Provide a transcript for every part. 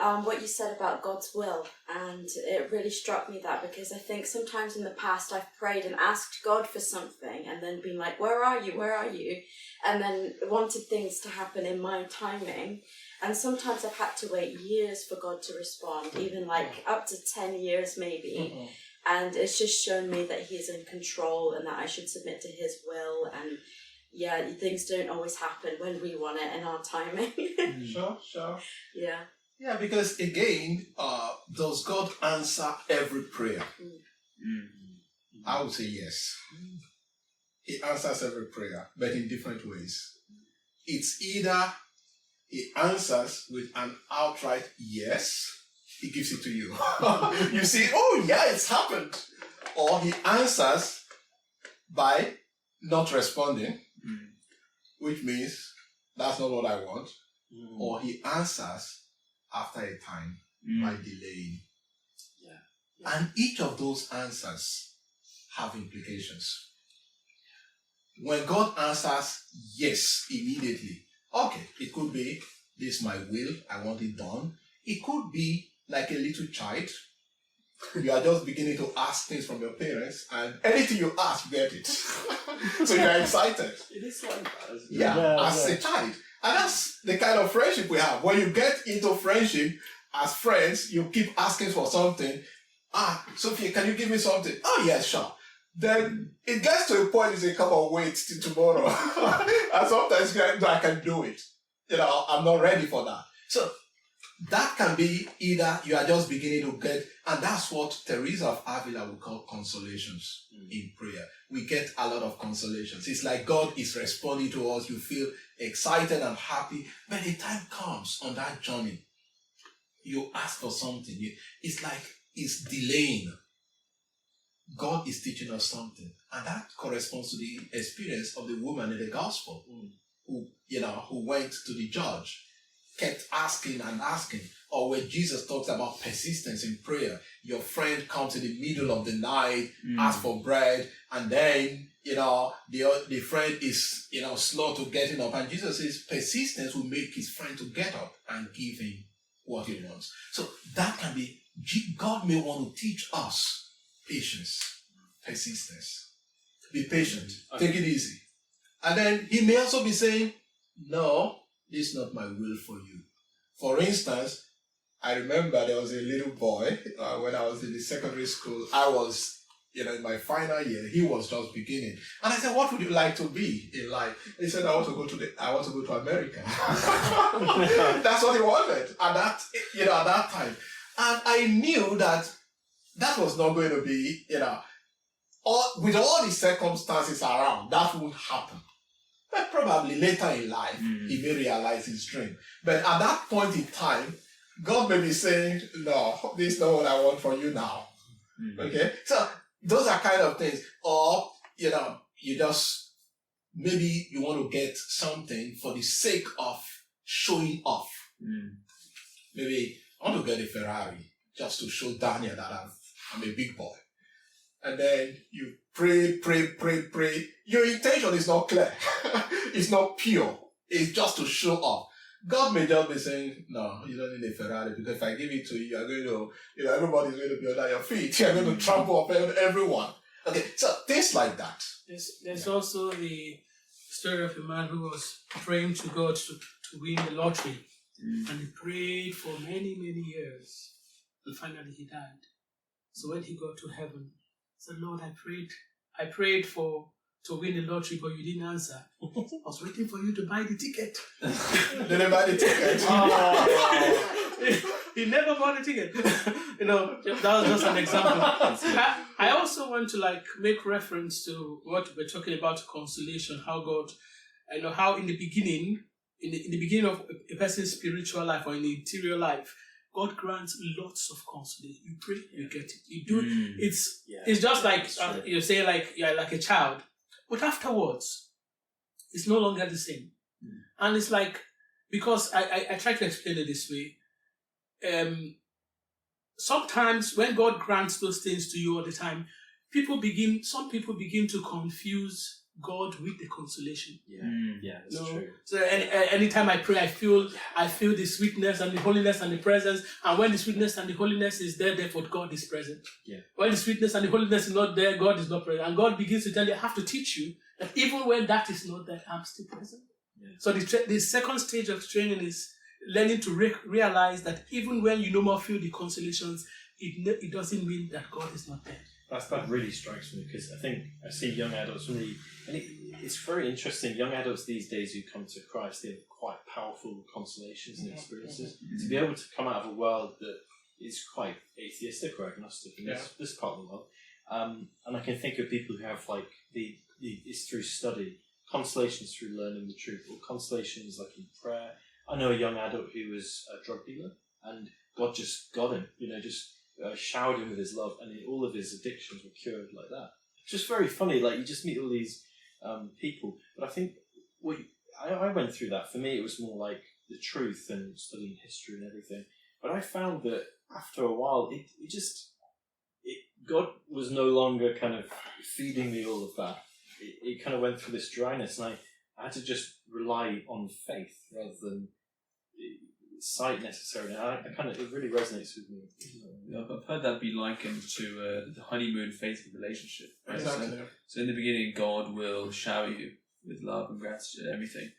on what you said about God's will, and it really struck me that, because I think sometimes in the past I've prayed and asked God for something and then been like, where are you? And then wanted things to happen in my timing. And sometimes I've had to wait years for God to respond, even like up to 10 years maybe. And it's just shown me that He's in control and that I should submit to His will. And yeah, things don't always happen when we want it in our timing. Sure. Yeah. Yeah, because again, does God answer every prayer? I would say yes. He answers every prayer, but in different ways. It's either He answers with an outright yes, He gives it to you. You see, oh yeah, it's happened. Or He answers by not responding, which means that's not what I want. Or He answers after a time by delaying. Yeah. And each of those answers have implications. When God answers yes immediately, okay, it could be, this is my will, I want it done. It could be like a little child. You are just beginning to ask things from your parents, and anything you ask, you get it. So you are excited. It is like that. Yeah, as a child. And that's the kind of friendship we have. When you get into friendship as friends, you keep asking for something. Sophia, can you give me something? Oh, yeah, sure. Then it gets to a point you say, come on, wait till tomorrow. And sometimes I can do it. I'm not ready for that. So that can be either you are just beginning to get, and that's what Teresa of Avila would call consolations in prayer. We get a lot of consolations. It's like God is responding to us. You feel excited and happy. But the time comes on that journey, you ask for something. It's like it's delaying. God is teaching us something. And that corresponds to the experience of the woman in the gospel who went to the judge, kept asking and asking. Or when Jesus talks about persistence in prayer, your friend comes in the middle of the night, asks for bread, and then, the friend is, slow to getting up. And Jesus says persistence will make his friend to get up and give him what he wants. So that can be, God may want to teach us patience, persistence. Be patient. Take it easy. And then he may also be saying, no, this is not my will for you. For instance, I remember there was a little boy when I was in the secondary school. I was, in my final year. He was just beginning. And I said, what would you like to be in life? He said, I want to go to America. That's what he wanted at that time. And I knew that was not going to be, with all the circumstances around, that won't happen. But probably later in life, he may realize his dream. But at that point in time, God may be saying, no, this is not what I want for you now. Okay? So those are kind of things. Or, you just, maybe you want to get something for the sake of showing off. Maybe I want to get a Ferrari just to show Daniel that I'm a big boy. And then you pray. Your intention is not clear. It's not pure. It's just to show off. God may just be saying, no, you don't need a Ferrari, because if I give it to you, you're going to, everybody's going to be under your feet. You're going to trample up everyone. Okay, so things like that. There's also the story of a man who was praying to God to win the lottery. And he prayed for many, many years. And finally he died. So when he got to heaven, he said, Lord, I prayed to win the lottery, but you didn't answer. I was waiting for you to buy the ticket. Didn't buy the ticket. He never bought the ticket. That was just an example. I also want to make reference to what we're talking about, consolation, how God, how in the beginning of a person's spiritual life or in the interior life, God grants lots of consolation. You pray, you get it. You do. It's just like you say, like a child, but afterwards, it's no longer the same. And it's like, because I try to explain it this way. Sometimes when God grants those things to you all the time, some people begin to confuse God with the consolation. Yeah, that's true. So anytime I pray, I feel the sweetness and the holiness and the presence. And when the sweetness and the holiness is there, therefore God is present. Yeah. When the sweetness and the holiness is not there, God is not present. And God begins to tell you, I have to teach you that even when that is not there, I'm still present. Yeah. So the second stage of training is learning to realize that even when you no more feel the consolations, it doesn't mean that God is not there. That really strikes me, because I think I see young adults really, and it's very interesting. Young adults these days who come to Christ, they have quite powerful consolations and experiences. To be able to come out of a world that is quite atheistic or agnostic in this part of the world, and I can think of people who have like it's through study, consolations through learning the truth, or consolations like in prayer. I know a young adult who was a drug dealer, and God just got him, just showered him with his love, and all of his addictions were cured like that. It's just very funny, like you just meet all these people. But I think I went through that. For me, it was more like the truth and studying history and everything. But I found that after a while, God was no longer kind of feeding me all of that. It kind of went through this dryness, and I had to just rely on faith rather than sight necessarily. It really resonates with me. I've heard that be likened to the honeymoon phase of the relationship. Right? Exactly. So in the beginning, God will shower you with love and gratitude and everything.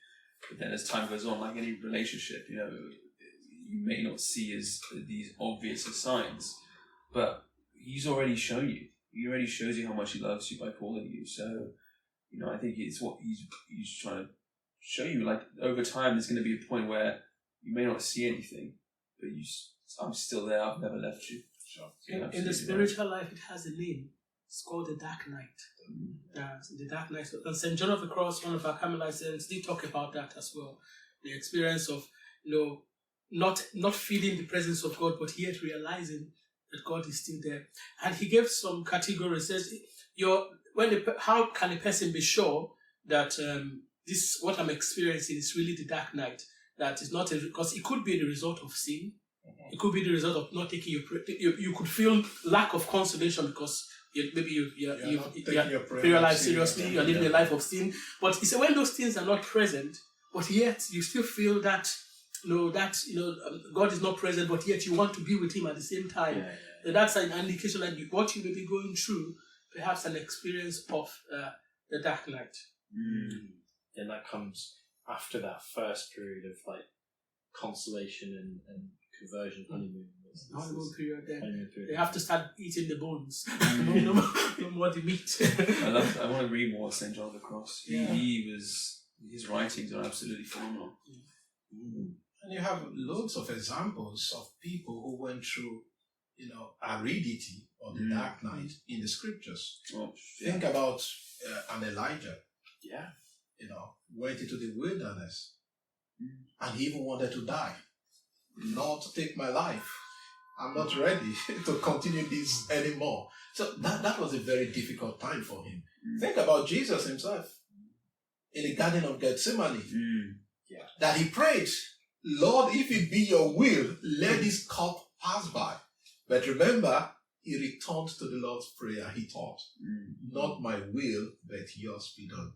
But then as time goes on, like any relationship, you may not see as these obvious signs, but He's already shown you. He already shows you how much He loves you by calling you. So, I think it's what He's trying to show you. Like over time, there's going to be a point where you may not see anything, but I'm still there. I've never left you. Sure. In the spiritual life, it has a name. It's called the dark night. The dark night. And St. John of the Cross, one of our Carmelite saints, did talk about that as well. The experience of, not feeling the presence of God, but yet realizing that God is still there. And he gave some categories. Says, how can a person be sure that this what I'm experiencing is really the dark night? That is not because it could be the result of sin. It could be the result of not taking you could feel lack of consolation because you take your life seriously. You're living a life of sin. But he said when those things are not present, but yet you still feel that God is not present, but yet you want to be with Him at the same time. That's an indication that what you may be going through, perhaps an experience of the dark night. And that comes after that first period of like consolation and conversion, honeymoon. Honeymoon period. They have to start eating the bones. no more the meat. I want to read more St. John of the Cross. His writings are absolutely phenomenal. And you have loads of examples of people who went through, aridity or the dark night in the scriptures. Think about an Elijah. Yeah. Went into the wilderness and he even wanted to die. Lord, take my life. I'm not ready to continue this anymore. So that was a very difficult time for him. Think about Jesus himself in the Garden of Gethsemane. That he prayed, Lord, if it be your will, let this cup pass by. But remember, he returned to the Lord's Prayer. He thought, not my will, but yours be done.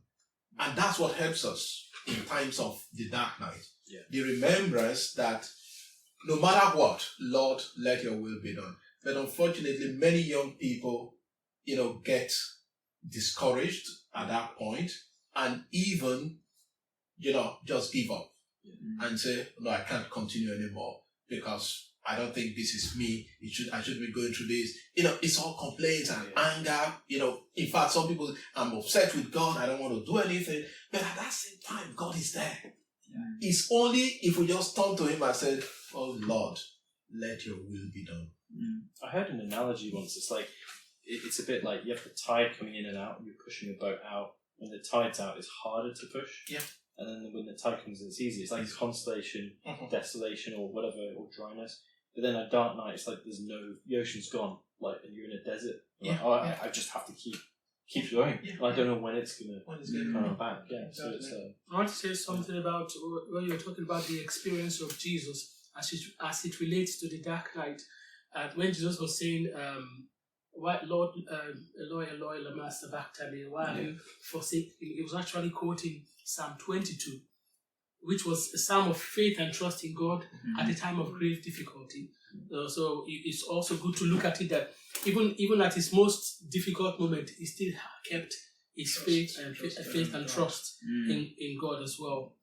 And that's what helps us in times of the dark night. The remembrance that no matter what, Lord, let your will be done. But unfortunately, many young people, get discouraged at that point and even, just give up and say, no, I can't continue anymore because I don't think this is me. I should be going through this. It's all complaints and anger. In fact, some people, I'm upset with God. I don't want to do anything. But at that same time, God is there. It's only if we just turn to Him and say, oh Lord, let your will be done. I heard an analogy once. It's like, it's a bit like you have the tide coming in and out and you're pushing a boat out. When the tide's out, it's harder to push. And then when the tide comes in, it's easier. It's like constellation, desolation, or whatever, or dryness. But then at dark night, it's like the ocean's gone, like, and you're in a desert. I just have to keep going. I don't know when it's gonna come back. So it's. I want to say something about when you were talking about the experience of Jesus as it relates to the dark night. When Jesus was saying, why Lord, Eloi, Eloi, lama sabachthani, why have you forsaken me? It was actually quoting Psalm 22, which was a psalm of faith and trust in God at a time of grave difficulty. So it's also good to look at it that even at his most difficult moment, he still kept his faith and trust in God as well.